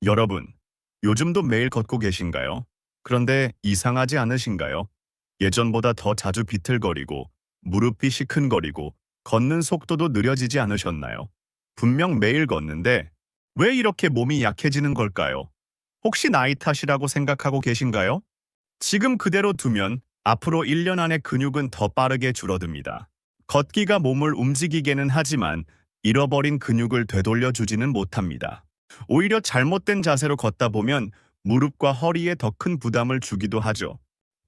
여러분, 요즘도 매일 걷고 계신가요? 그런데 이상하지 않으신가요? 예전보다 더 자주 비틀거리고 무릎이 시큰거리고 걷는 속도도 느려지지 않으셨나요? 분명 매일 걷는데 왜 이렇게 몸이 약해지는 걸까요? 혹시 나이 탓이라고 생각하고 계신가요? 지금 그대로 두면 앞으로 1년 안에 근육은 더 빠르게 줄어듭니다. 걷기가 몸을 움직이게는 하지만 잃어버린 근육을 되돌려주지는 못합니다. 오히려 잘못된 자세로 걷다 보면 무릎과 허리에 더 큰 부담을 주기도 하죠.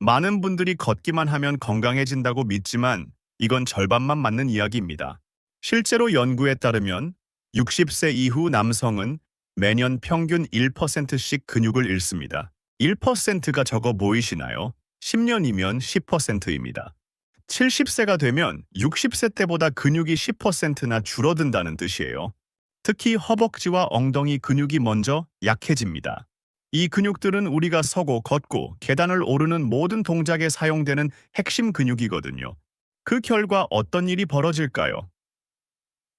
많은 분들이 걷기만 하면 건강해진다고 믿지만 이건 절반만 맞는 이야기입니다. 실제로 연구에 따르면 60세 이후 남성은 매년 평균 1%씩 근육을 잃습니다. 1%가 적어 보이시나요? 10년이면 10%입니다. 70세가 되면 60세 때보다 근육이 10%나 줄어든다는 뜻이에요. 특히 허벅지와 엉덩이 근육이 먼저 약해집니다. 이 근육들은 우리가 서고 걷고 계단을 오르는 모든 동작에 사용되는 핵심 근육이거든요. 그 결과 어떤 일이 벌어질까요?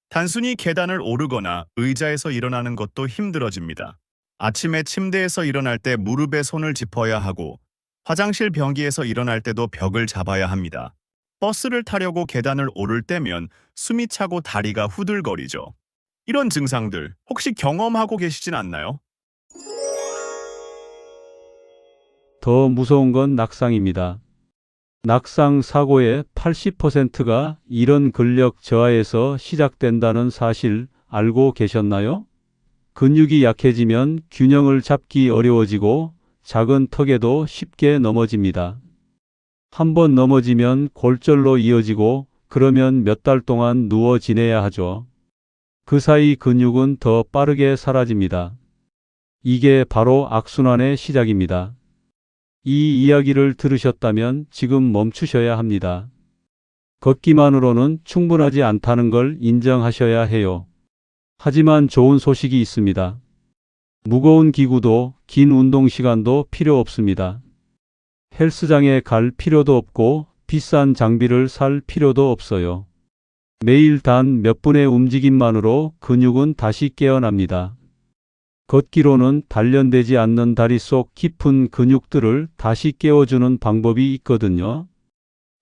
단순히 계단을 오르거나 의자에서 일어나는 것도 힘들어집니다. 아침에 침대에서 일어날 때 무릎에 손을 짚어야 하고 화장실 변기에서 일어날 때도 벽을 잡아야 합니다. 버스를 타려고 계단을 오를 때면 숨이 차고 다리가 후들거리죠. 이런 증상들 혹시 경험하고 계시진 않나요? 더 무서운 건 낙상입니다. 낙상 사고의 80%가 이런 근력 저하에서 시작된다는 사실 알고 계셨나요? 근육이 약해지면 균형을 잡기 어려워지고 작은 턱에도 쉽게 넘어집니다. 한 번 넘어지면 골절로 이어지고 그러면 몇 달 동안 누워 지내야 하죠. 그 사이 근육은 더 빠르게 사라집니다. 이게 바로 악순환의 시작입니다. 이 이야기를 들으셨다면 지금 멈추셔야 합니다. 걷기만으로는 충분하지 않다는 걸 인정하셔야 해요. 하지만 좋은 소식이 있습니다. 무거운 기구도 긴 운동 시간도 필요 없습니다. 헬스장에 갈 필요도 없고 비싼 장비를 살 필요도 없어요. 매일 단 몇 분의 움직임만으로 근육은 다시 깨어납니다. 걷기로는 단련되지 않는 다리 속 깊은 근육들을 다시 깨워주는 방법이 있거든요.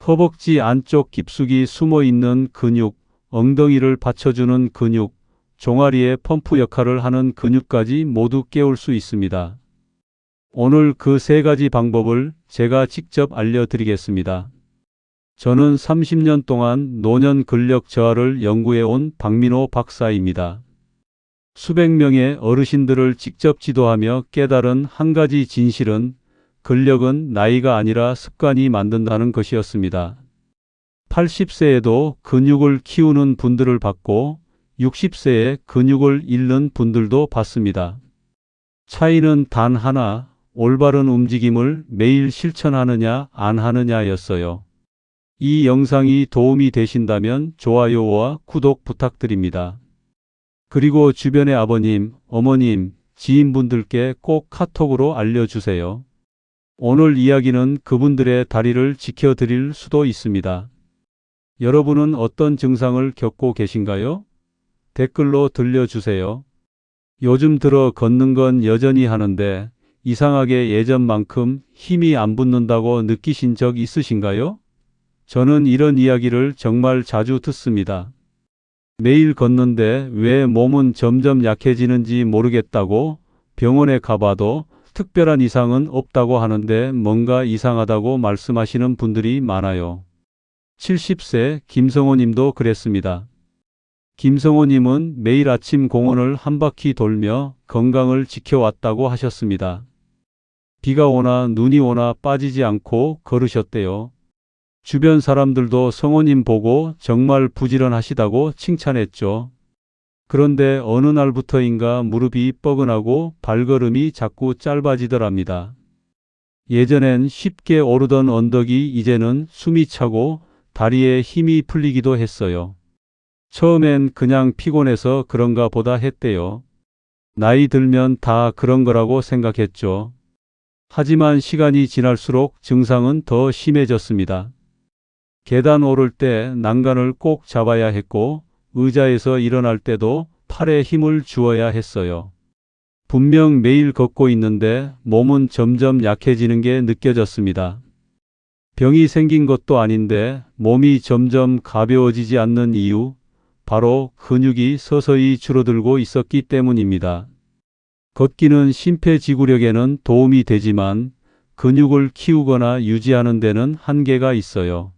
허벅지 안쪽 깊숙이 숨어 있는 근육, 엉덩이를 받쳐주는 근육, 종아리의 펌프 역할을 하는 근육까지 모두 깨울 수 있습니다. 오늘 그 세 가지 방법을 제가 직접 알려드리겠습니다. 저는 30년 동안 노년 근력 저하를 연구해온 박민호 박사입니다. 수백 명의 어르신들을 직접 지도하며 깨달은 한 가지 진실은 근력은 나이가 아니라 습관이 만든다는 것이었습니다. 80세에도 근육을 키우는 분들을 봤고 60세에 근육을 잃는 분들도 봤습니다. 차이는 단 하나, 올바른 움직임을 매일 실천하느냐 안 하느냐였어요. 이 영상이 도움이 되신다면 좋아요와 구독 부탁드립니다. 그리고 주변의 아버님, 어머님, 지인분들께 꼭 카톡으로 알려주세요. 오늘 이야기는 그분들의 다리를 지켜드릴 수도 있습니다. 여러분은 어떤 증상을 겪고 계신가요? 댓글로 들려주세요. 요즘 들어 걷는 건 여전히 하는데 이상하게 예전만큼 힘이 안 붙는다고 느끼신 적 있으신가요? 저는 이런 이야기를 정말 자주 듣습니다. 매일 걷는데 왜 몸은 점점 약해지는지 모르겠다고 병원에 가봐도 특별한 이상은 없다고 하는데 뭔가 이상하다고 말씀하시는 분들이 많아요. 70세 김성호 님도 그랬습니다. 김성호 님은 매일 아침 공원을 한 바퀴 돌며 건강을 지켜왔다고 하셨습니다. 비가 오나 눈이 오나 빠지지 않고 걸으셨대요. 주변 사람들도 성호님 보고 정말 부지런하시다고 칭찬했죠. 그런데 어느 날부터인가 무릎이 뻐근하고 발걸음이 자꾸 짧아지더랍니다. 예전엔 쉽게 오르던 언덕이 이제는 숨이 차고 다리에 힘이 풀리기도 했어요. 처음엔 그냥 피곤해서 그런가 보다 했대요. 나이 들면 다 그런 거라고 생각했죠. 하지만 시간이 지날수록 증상은 더 심해졌습니다. 계단 오를 때 난간을 꼭 잡아야 했고 의자에서 일어날 때도 팔에 힘을 주어야 했어요. 분명 매일 걷고 있는데 몸은 점점 약해지는 게 느껴졌습니다. 병이 생긴 것도 아닌데 몸이 점점 가벼워지지 않는 이유, 바로 근육이 서서히 줄어들고 있었기 때문입니다. 걷기는 심폐지구력에는 도움이 되지만 근육을 키우거나 유지하는 데는 한계가 있어요.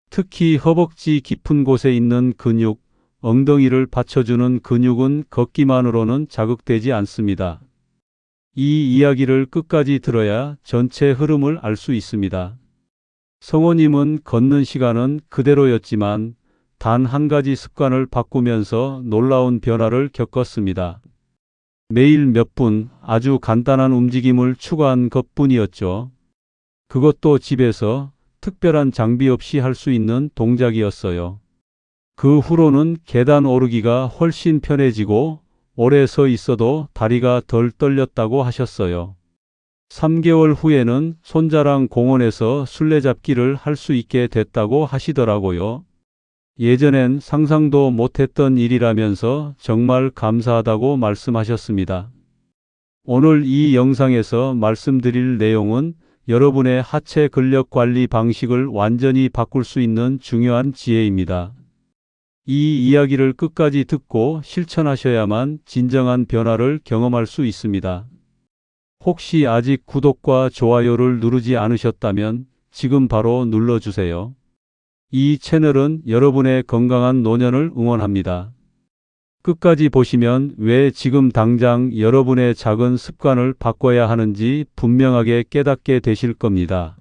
특히 허벅지 깊은 곳에 있는 근육, 엉덩이를 받쳐주는 근육은 걷기만으로는 자극되지 않습니다. 이 이야기를 끝까지 들어야 전체 흐름을 알 수 있습니다. 성호님은 걷는 시간은 그대로였지만 단 한 가지 습관을 바꾸면서 놀라운 변화를 겪었습니다. 매일 몇 분 아주 간단한 움직임을 추가한 것뿐이었죠. 그것도 집에서 특별한 장비 없이 할 수 있는 동작이었어요. 그 후로는 계단 오르기가 훨씬 편해지고 오래 서 있어도 다리가 덜 떨렸다고 하셨어요. 3개월 후에는 손자랑 공원에서 술래잡기를 할 수 있게 됐다고 하시더라고요. 예전엔 상상도 못했던 일이라면서 정말 감사하다고 말씀하셨습니다. 오늘 이 영상에서 말씀드릴 내용은 여러분의 하체 근력 관리 방식을 완전히 바꿀 수 있는 중요한 지혜입니다. 이 이야기를 끝까지 듣고 실천하셔야만 진정한 변화를 경험할 수 있습니다. 혹시 아직 구독과 좋아요를 누르지 않으셨다면 지금 바로 눌러주세요. 이 채널은 여러분의 건강한 노년을 응원합니다. 끝까지 보시면 왜 지금 당장 여러분의 작은 습관을 바꿔야 하는지 분명하게 깨닫게 되실 겁니다.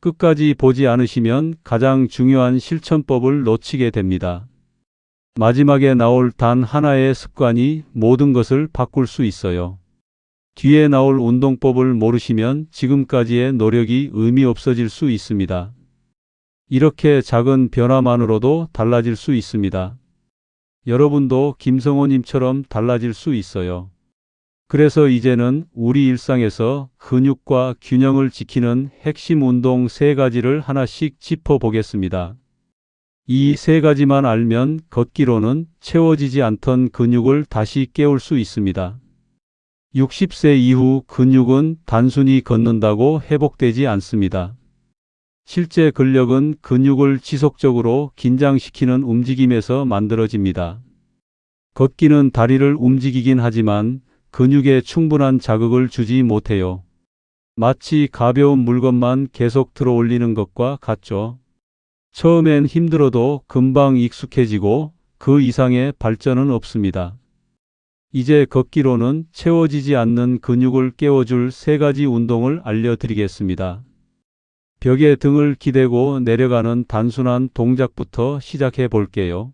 끝까지 보지 않으시면 가장 중요한 실천법을 놓치게 됩니다. 마지막에 나올 단 하나의 습관이 모든 것을 바꿀 수 있어요. 뒤에 나올 운동법을 모르시면 지금까지의 노력이 의미 없어질 수 있습니다. 이렇게 작은 변화만으로도 달라질 수 있습니다. 여러분도 김성호님처럼 달라질 수 있어요. 그래서 이제는 우리 일상에서 근육과 균형을 지키는 핵심 운동 3가지를 하나씩 짚어보겠습니다. 이 3가지만 알면 걷기로는 채워지지 않던 근육을 다시 깨울 수 있습니다. 60세 이후 근육은 단순히 걷는다고 회복되지 않습니다. 실제 근력은 근육을 지속적으로 긴장시키는 움직임에서 만들어집니다. 걷기는 다리를 움직이긴 하지만 근육에 충분한 자극을 주지 못해요. 마치 가벼운 물건만 계속 들어 올리는 것과 같죠. 처음엔 힘들어도 금방 익숙해지고 그 이상의 발전은 없습니다. 이제 걷기로는 채워지지 않는 근육을 깨워줄 3가지 운동을 알려드리겠습니다. 벽에 등을 기대고 내려가는 단순한 동작부터 시작해 볼게요.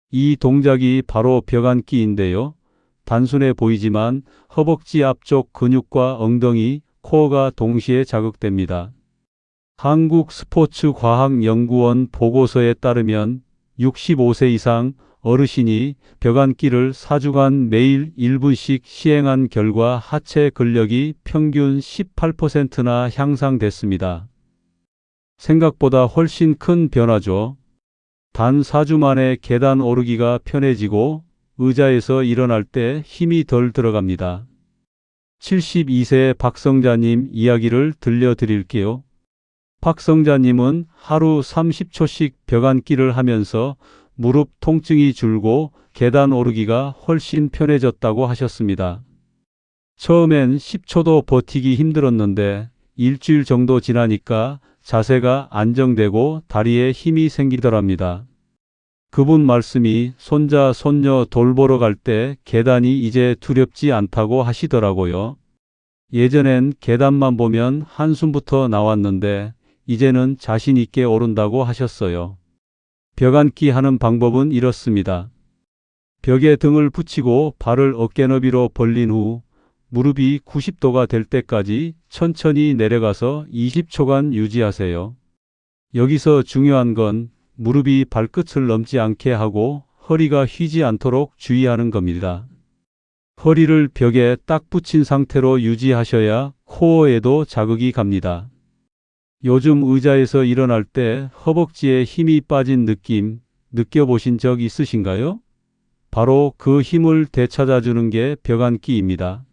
이 동작이 바로 벽안기인데요. 단순해 보이지만 허벅지 앞쪽 근육과 엉덩이, 코어가 동시에 자극됩니다. 한국스포츠과학연구원 보고서에 따르면 65세 이상 어르신이 벽안기를 4주간 매일 1분씩 시행한 결과 하체 근력이 평균 18%나 향상됐습니다. 생각보다 훨씬 큰 변화죠. 단 4주 만에 계단 오르기가 편해지고 의자에서 일어날 때 힘이 덜 들어갑니다. 72세 박성자님 이야기를 들려드릴게요. 박성자님은 하루 30초씩 벽안기를 하면서 무릎 통증이 줄고 계단 오르기가 훨씬 편해졌다고 하셨습니다. 처음엔 10초도 버티기 힘들었는데 일주일 정도 지나니까 자세가 안정되고 다리에 힘이 생기더랍니다. 그분 말씀이 손자, 손녀 돌보러 갈 때 계단이 이제 두렵지 않다고 하시더라고요. 예전엔 계단만 보면 한숨부터 나왔는데 이제는 자신 있게 오른다고 하셨어요. 벽안기 하는 방법은 이렇습니다. 벽에 등을 붙이고 발을 어깨 너비로 벌린 후 무릎이 90도가 될 때까지 천천히 내려가서 20초간 유지하세요. 여기서 중요한 건 무릎이 발끝을 넘지 않게 하고 허리가 휘지 않도록 주의하는 겁니다. 허리를 벽에 딱 붙인 상태로 유지하셔야 코어에도 자극이 갑니다. 요즘 의자에서 일어날 때 허벅지에 힘이 빠진 느낌 느껴보신 적 있으신가요? 바로 그 힘을 되찾아주는 게 벽안기입니다.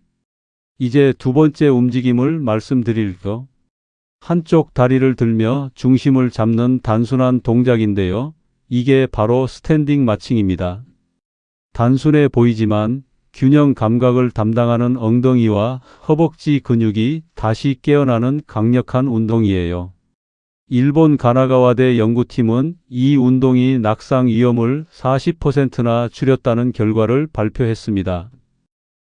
이제 두 번째 움직임을 말씀드릴게요. 한쪽 다리를 들며 중심을 잡는 단순한 동작인데요. 이게 바로 스탠딩 마칭입니다. 단순해 보이지만 균형 감각을 담당하는 엉덩이와 허벅지 근육이 다시 깨어나는 강력한 운동이에요. 일본 가나가와대 연구팀은 이 운동이 낙상 위험을 40%나 줄였다는 결과를 발표했습니다.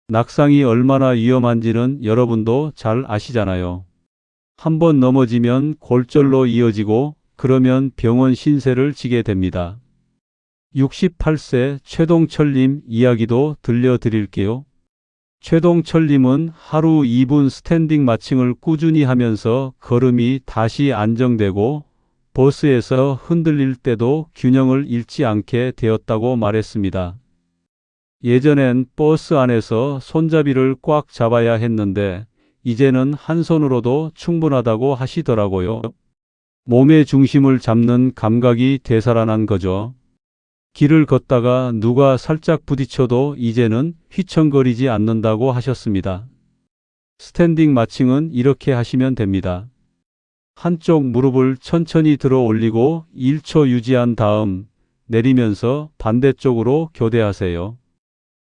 낙상이 얼마나 위험한지는 여러분도 잘 아시잖아요. 한번 넘어지면 골절로 이어지고 그러면 병원 신세를 지게 됩니다. 68세 최동철님 이야기도 들려드릴게요. 최동철님은 하루 2분 스탠딩 마칭을 꾸준히 하면서 걸음이 다시 안정되고 버스에서 흔들릴 때도 균형을 잃지 않게 되었다고 말했습니다. 예전엔 버스 안에서 손잡이를 꽉 잡아야 했는데 이제는 한 손으로도 충분하다고 하시더라고요. 몸의 중심을 잡는 감각이 되살아난 거죠. 길을 걷다가 누가 살짝 부딪혀도 이제는 휘청거리지 않는다고 하셨습니다. 스탠딩 마칭은 이렇게 하시면 됩니다. 한쪽 무릎을 천천히 들어 올리고 1초 유지한 다음 내리면서 반대쪽으로 교대하세요.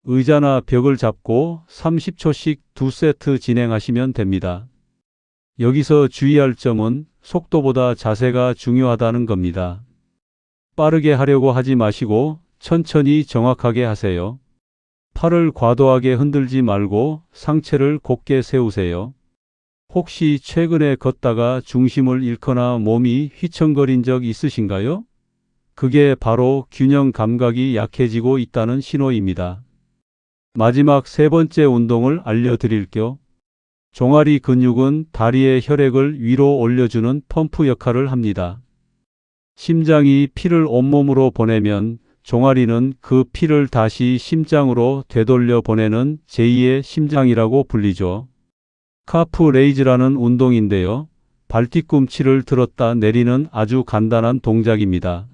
의자나 벽을 잡고 30초씩 2세트 진행하시면 됩니다. 여기서 주의할 점은 속도보다 자세가 중요하다는 겁니다. 빠르게 하려고 하지 마시고 천천히 정확하게 하세요. 팔을 과도하게 흔들지 말고 상체를 곧게 세우세요. 혹시 최근에 걷다가 중심을 잃거나 몸이 휘청거린 적 있으신가요? 그게 바로 균형 감각이 약해지고 있다는 신호입니다. 마지막 세 번째 운동을 알려드릴게요. 종아리 근육은 다리의 혈액을 위로 올려주는 펌프 역할을 합니다. 심장이 피를 온몸으로 보내면 종아리는 그 피를 다시 심장으로 되돌려 보내는 제2의 심장이라고 불리죠. 카프 레이즈라는 운동인데요. 발뒤꿈치를 들었다 내리는 아주 간단한 동작입니다.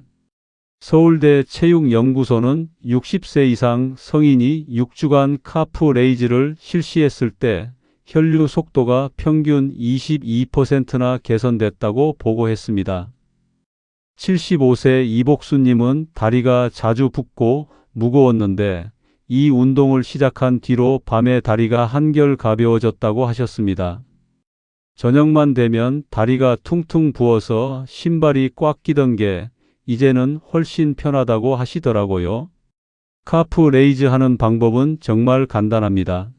서울대 체육연구소는 60세 이상 성인이 6주간 카프 레이즈를 실시했을 때 혈류 속도가 평균 22%나 개선됐다고 보고했습니다. 75세 이복수님은 다리가 자주 붓고 무거웠는데 이 운동을 시작한 뒤로 밤에 다리가 한결 가벼워졌다고 하셨습니다. 저녁만 되면 다리가 퉁퉁 부어서 신발이 꽉 끼던 게 이제는 훨씬 편하다고 하시더라고요. 카프 레이즈 하는 방법은 정말 간단합니다.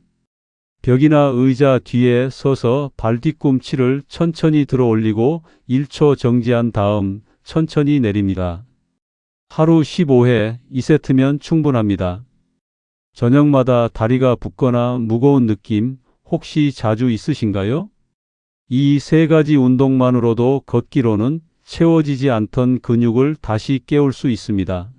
벽이나 의자 뒤에 서서 발 뒤꿈치를 천천히 들어 올리고 1초 정지한 다음 천천히 내립니다. 하루 15회 2세트면 충분합니다. 저녁마다 다리가 붓거나 무거운 느낌 혹시 자주 있으신가요? 이 세 가지 운동만으로도 걷기로는 채워지지 않던 근육을 다시 깨울 수 있습니다.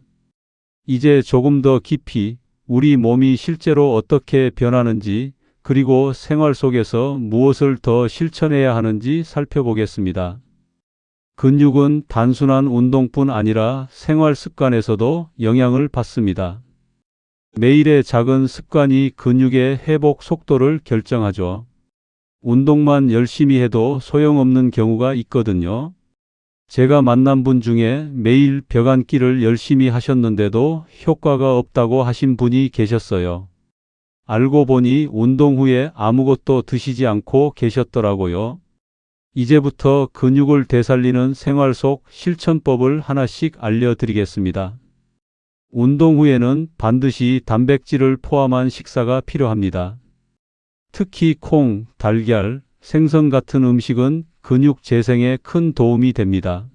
이제 조금 더 깊이 우리 몸이 실제로 어떻게 변하는지 그리고 생활 속에서 무엇을 더 실천해야 하는지 살펴보겠습니다. 근육은 단순한 운동뿐 아니라 생활 습관에서도 영향을 받습니다. 매일의 작은 습관이 근육의 회복 속도를 결정하죠. 운동만 열심히 해도 소용없는 경우가 있거든요. 제가 만난 분 중에 매일 벽안기를 열심히 하셨는데도 효과가 없다고 하신 분이 계셨어요. 알고 보니 운동 후에 아무것도 드시지 않고 계셨더라고요. 이제부터 근육을 되살리는 생활 속 실천법을 하나씩 알려드리겠습니다. 운동 후에는 반드시 단백질을 포함한 식사가 필요합니다. 특히 콩, 달걀, 생선 같은 음식은 근육 재생에 큰 도움이 됩니다.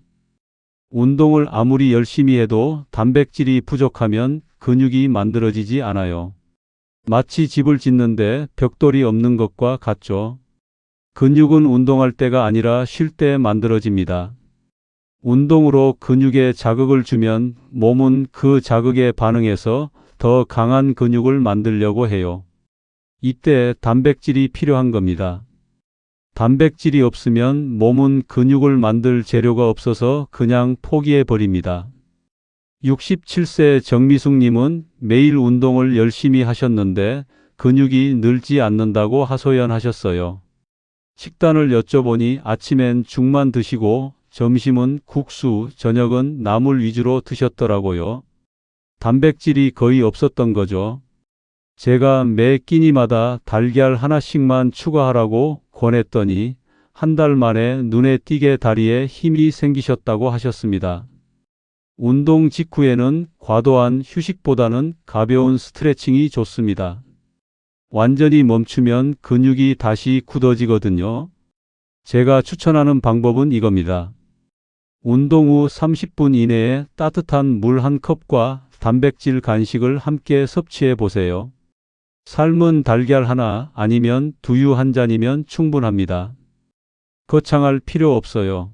운동을 아무리 열심히 해도 단백질이 부족하면 근육이 만들어지지 않아요. 마치 집을 짓는데 벽돌이 없는 것과 같죠. 근육은 운동할 때가 아니라 쉴 때 만들어집니다. 운동으로 근육에 자극을 주면 몸은 그 자극에 반응해서 더 강한 근육을 만들려고 해요. 이때 단백질이 필요한 겁니다. 단백질이 없으면 몸은 근육을 만들 재료가 없어서 그냥 포기해 버립니다. 67세 정미숙님은 매일 운동을 열심히 하셨는데 근육이 늘지 않는다고 하소연하셨어요. 식단을 여쭤보니 아침엔 죽만 드시고 점심은 국수, 저녁은 나물 위주로 드셨더라고요. 단백질이 거의 없었던 거죠. 제가 매 끼니마다 달걀 하나씩만 추가하라고 권했더니 한 달 만에 눈에 띄게 다리에 힘이 생기셨다고 하셨습니다. 운동 직후에는 과도한 휴식보다는 가벼운 스트레칭이 좋습니다. 완전히 멈추면 근육이 다시 굳어지거든요. 제가 추천하는 방법은 이겁니다. 운동 후 30분 이내에 따뜻한 물 한 컵과 단백질 간식을 함께 섭취해 보세요. 삶은 달걀 하나 아니면 두유 한 잔이면 충분합니다. 거창할 필요 없어요.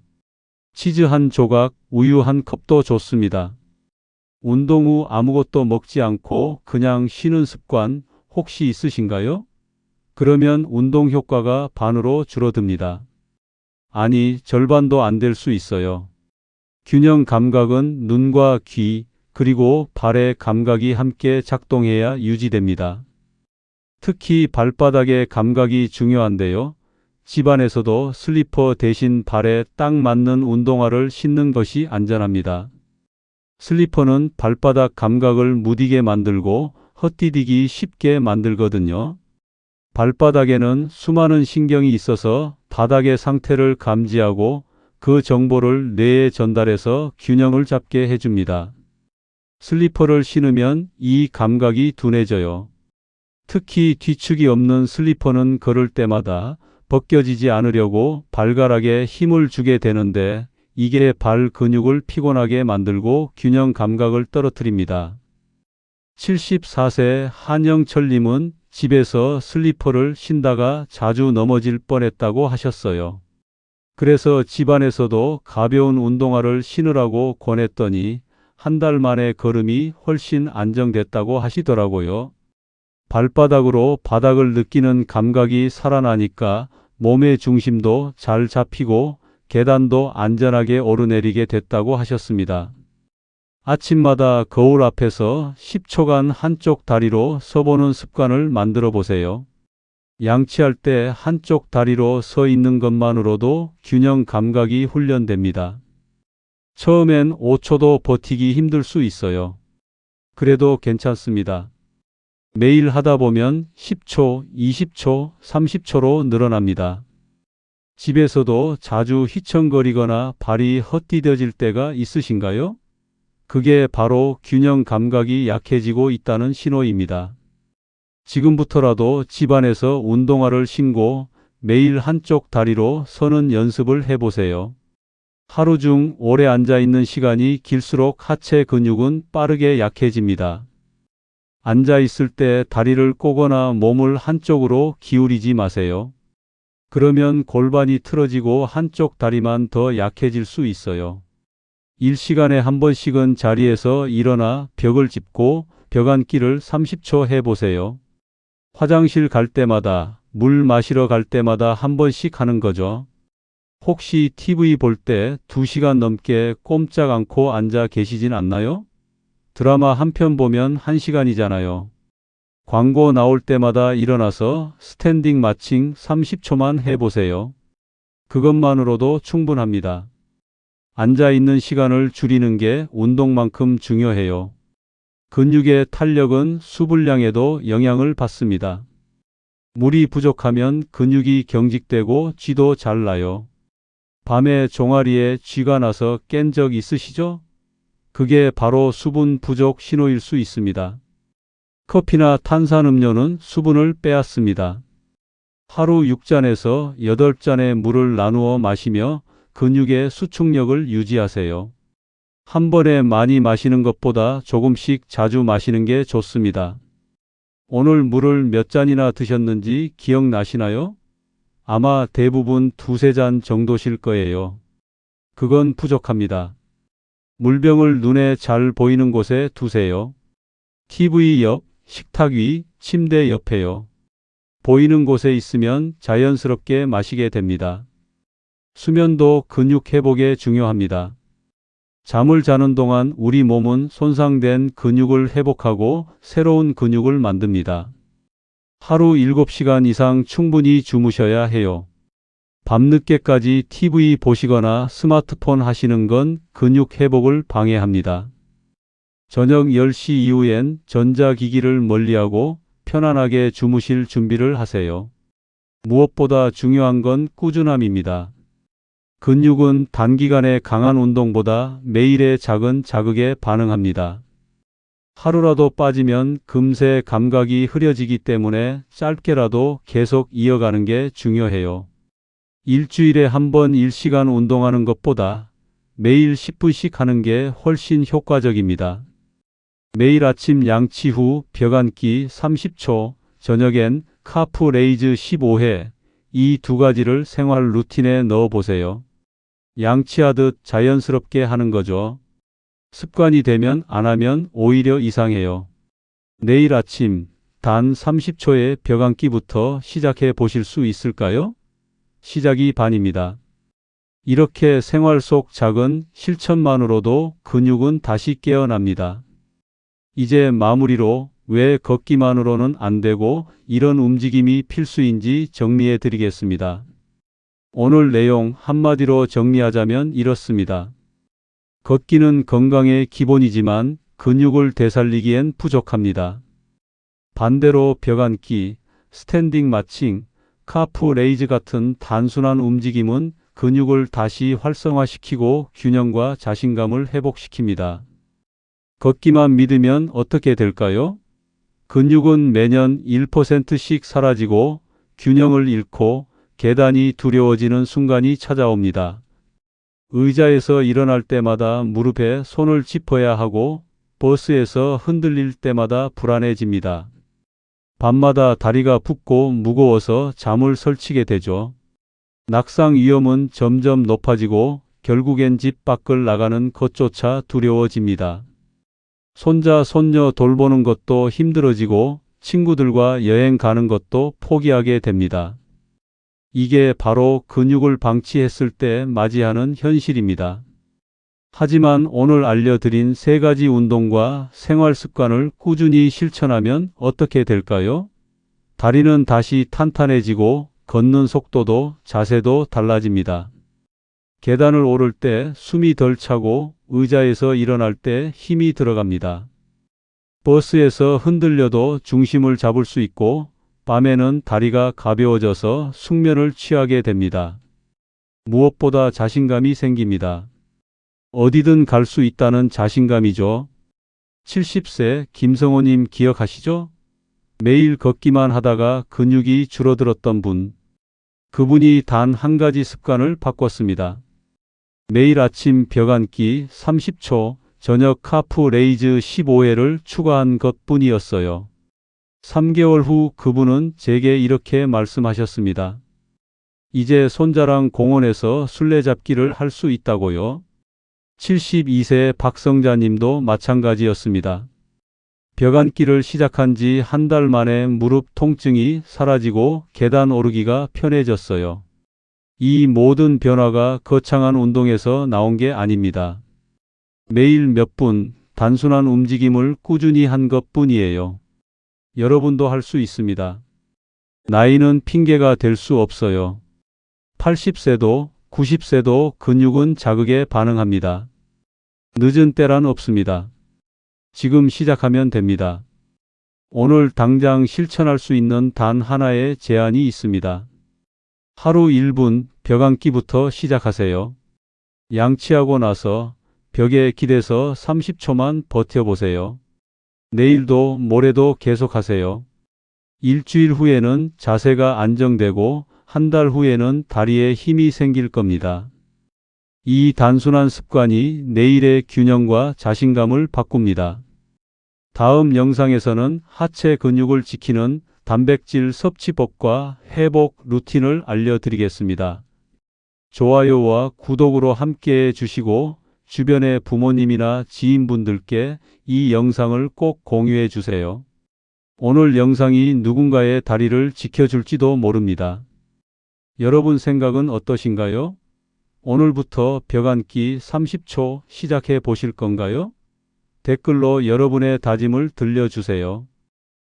치즈 한 조각, 우유 한 컵도 좋습니다. 운동 후 아무것도 먹지 않고 그냥 쉬는 습관 혹시 있으신가요? 그러면 운동 효과가 반으로 줄어듭니다. 아니, 절반도 안 될 수 있어요. 균형 감각은 눈과 귀, 그리고 발의 감각이 함께 작동해야 유지됩니다. 특히 발바닥의 감각이 중요한데요. 집안에서도 슬리퍼 대신 발에 딱 맞는 운동화를 신는 것이 안전합니다. 슬리퍼는 발바닥 감각을 무디게 만들고 헛디디기 쉽게 만들거든요. 발바닥에는 수많은 신경이 있어서 바닥의 상태를 감지하고 그 정보를 뇌에 전달해서 균형을 잡게 해줍니다. 슬리퍼를 신으면 이 감각이 둔해져요. 특히 뒤축이 없는 슬리퍼는 걸을 때마다 벗겨지지 않으려고 발가락에 힘을 주게 되는데 이게 발 근육을 피곤하게 만들고 균형 감각을 떨어뜨립니다. 74세 한영철님은 집에서 슬리퍼를 신다가 자주 넘어질 뻔했다고 하셨어요. 그래서 집안에서도 가벼운 운동화를 신으라고 권했더니 한 달 만에 걸음이 훨씬 안정됐다고 하시더라고요. 발바닥으로 바닥을 느끼는 감각이 살아나니까 몸의 중심도 잘 잡히고 계단도 안전하게 오르내리게 됐다고 하셨습니다. 아침마다 거울 앞에서 10초간 한쪽 다리로 서보는 습관을 만들어 보세요. 양치할 때 한쪽 다리로 서 있는 것만으로도 균형 감각이 훈련됩니다. 처음엔 5초도 버티기 힘들 수 있어요. 그래도 괜찮습니다. 매일 하다 보면 10초, 20초, 30초로 늘어납니다. 집에서도 자주 휘청거리거나 발이 헛디뎌질 때가 있으신가요? 그게 바로 균형 감각이 약해지고 있다는 신호입니다. 지금부터라도 집안에서 운동화를 신고 매일 한쪽 다리로 서는 연습을 해보세요. 하루 중 오래 앉아 있는 시간이 길수록 하체 근육은 빠르게 약해집니다. 앉아 있을 때 다리를 꼬거나 몸을 한쪽으로 기울이지 마세요. 그러면 골반이 틀어지고 한쪽 다리만 더 약해질 수 있어요. 1시간에 한 번씩은 자리에서 일어나 벽을 짚고 벽 앉기를 30초 해보세요. 화장실 갈 때마다, 물 마시러 갈 때마다 한 번씩 하는 거죠. 혹시 TV 볼 때 2시간 넘게 꼼짝 않고 앉아 계시진 않나요? 드라마 한 편 보면 1시간이잖아요. 광고 나올 때마다 일어나서 스탠딩 마칭 30초만 해보세요. 그것만으로도 충분합니다. 앉아 있는 시간을 줄이는 게 운동만큼 중요해요. 근육의 탄력은 수분량에도 영향을 받습니다. 물이 부족하면 근육이 경직되고 쥐도 잘 나요. 밤에 종아리에 쥐가 나서 깬 적 있으시죠? 그게 바로 수분 부족 신호일 수 있습니다. 커피나 탄산음료는 수분을 빼앗습니다. 하루 6잔에서 8잔의 물을 나누어 마시며 근육의 수축력을 유지하세요. 한 번에 많이 마시는 것보다 조금씩 자주 마시는 게 좋습니다. 오늘 물을 몇 잔이나 드셨는지 기억나시나요? 아마 대부분 2~3잔 정도실 거예요. 그건 부족합니다. 물병을 눈에 잘 보이는 곳에 두세요. TV 옆, 식탁 위, 침대 옆에요. 보이는 곳에 있으면 자연스럽게 마시게 됩니다. 수면도 근육 회복에 중요합니다. 잠을 자는 동안 우리 몸은 손상된 근육을 회복하고 새로운 근육을 만듭니다. 하루 7시간 이상 충분히 주무셔야 해요. 밤늦게까지 TV 보시거나 스마트폰 하시는 건 근육 회복을 방해합니다. 저녁 10시 이후엔 전자기기를 멀리하고 편안하게 주무실 준비를 하세요. 무엇보다 중요한 건 꾸준함입니다. 근육은 단기간의 강한 운동보다 매일의 작은 자극에 반응합니다. 하루라도 빠지면 금세 감각이 흐려지기 때문에 짧게라도 계속 이어가는 게 중요해요. 일주일에 한 번 1시간 운동하는 것보다 매일 10분씩 하는 게 훨씬 효과적입니다. 매일 아침 양치 후 벽 앉기 30초, 저녁엔 카프 레이즈 15회, 이 두 가지를 생활 루틴에 넣어 보세요. 양치하듯 자연스럽게 하는 거죠. 습관이 되면 안 하면 오히려 이상해요. 내일 아침 단 30초의 벽 앉기부터 시작해 보실 수 있을까요? 시작이 반입니다. 이렇게 생활 속 작은 실천만으로도 근육은 다시 깨어납니다. 이제 마무리로 왜 걷기만으로는 안 되고 이런 움직임이 필수인지 정리해 드리겠습니다. 오늘 내용 한마디로 정리하자면 이렇습니다. 걷기는 건강의 기본이지만 근육을 되살리기엔 부족합니다. 반대로 벽 앉기, 스탠딩 마칭, 카프 레이즈 같은 단순한 움직임은 근육을 다시 활성화시키고 균형과 자신감을 회복시킵니다. 걷기만 믿으면 어떻게 될까요? 근육은 매년 1%씩 사라지고 균형을 잃고 계단이 두려워지는 순간이 찾아옵니다. 의자에서 일어날 때마다 무릎에 손을 짚어야 하고 버스에서 흔들릴 때마다 불안해집니다. 밤마다 다리가 붓고 무거워서 잠을 설치게 되죠. 낙상 위험은 점점 높아지고 결국엔 집 밖을 나가는 것조차 두려워집니다. 손자, 손녀 돌보는 것도 힘들어지고 친구들과 여행 가는 것도 포기하게 됩니다. 이게 바로 근육을 방치했을 때 맞이하는 현실입니다. 하지만 오늘 알려드린 3가지 운동과 생활 습관을 꾸준히 실천하면 어떻게 될까요? 다리는 다시 탄탄해지고 걷는 속도도 자세도 달라집니다. 계단을 오를 때 숨이 덜 차고 의자에서 일어날 때 힘이 들어갑니다. 버스에서 흔들려도 중심을 잡을 수 있고 밤에는 다리가 가벼워져서 숙면을 취하게 됩니다. 무엇보다 자신감이 생깁니다. 어디든 갈 수 있다는 자신감이죠. 70세 김성호님 기억하시죠? 매일 걷기만 하다가 근육이 줄어들었던 분. 그분이 단 한 가지 습관을 바꿨습니다. 매일 아침 벽 앉기 30초, 저녁 카프 레이즈 15회를 추가한 것뿐이었어요. 3개월 후 그분은 제게 이렇게 말씀하셨습니다. 이제 손자랑 공원에서 술래잡기를 할 수 있다고요. 72세 박성자님도 마찬가지였습니다. 벽 앉기를 시작한 지 한 달 만에 무릎 통증이 사라지고 계단 오르기가 편해졌어요. 이 모든 변화가 거창한 운동에서 나온 게 아닙니다. 매일 몇 분 단순한 움직임을 꾸준히 한 것뿐이에요. 여러분도 할 수 있습니다. 나이는 핑계가 될 수 없어요. 80세도 90세도 근육은 자극에 반응합니다. 늦은 때란 없습니다. 지금 시작하면 됩니다. 오늘 당장 실천할 수 있는 단 하나의 제안이 있습니다. 하루 1분 벽 앉기부터 시작하세요. 양치하고 나서 벽에 기대서 30초만 버텨보세요. 내일도 모레도 계속하세요. 일주일 후에는 자세가 안정되고 한 달 후에는 다리에 힘이 생길 겁니다. 이 단순한 습관이 내일의 균형과 자신감을 바꿉니다. 다음 영상에서는 하체 근육을 지키는 단백질 섭취법과 회복 루틴을 알려드리겠습니다. 좋아요와 구독으로 함께해 주시고 주변의 부모님이나 지인분들께 이 영상을 꼭 공유해 주세요. 오늘 영상이 누군가의 다리를 지켜줄지도 모릅니다. 여러분 생각은 어떠신가요? 오늘부터 벽안기 30초 시작해 보실 건가요? 댓글로 여러분의 다짐을 들려주세요.